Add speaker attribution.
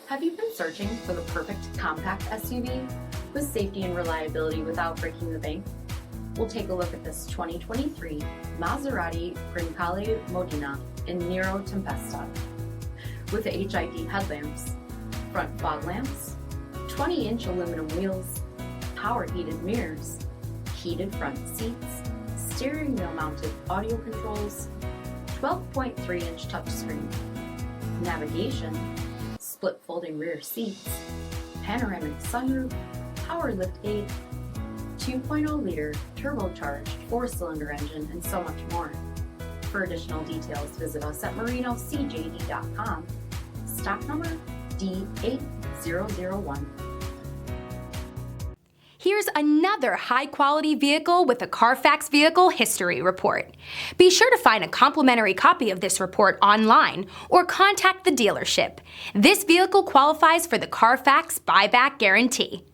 Speaker 1: Have you been searching for the perfect compact SUV with safety and reliability without breaking the bank? We'll take a look at this 2023 Maserati Grecale Modena in Nero Tempesta. With the HID headlamps, front fog lamps, 20-inch aluminum wheels, power heated mirrors, heated front seats, steering wheel mounted audio controls, 12.3-inch touchscreen, navigation, split folding rear seats, panoramic sunroof, power liftgate, 2.0-liter turbocharged 4-cylinder engine, and so much more. For additional details, visit us at marinocjd.com. Stock number D8001.
Speaker 2: Here's another high-quality vehicle with a CARFAX Vehicle History Report. Be sure to find a complimentary copy of this report online or contact the dealership. This vehicle qualifies for the CARFAX Buyback Guarantee.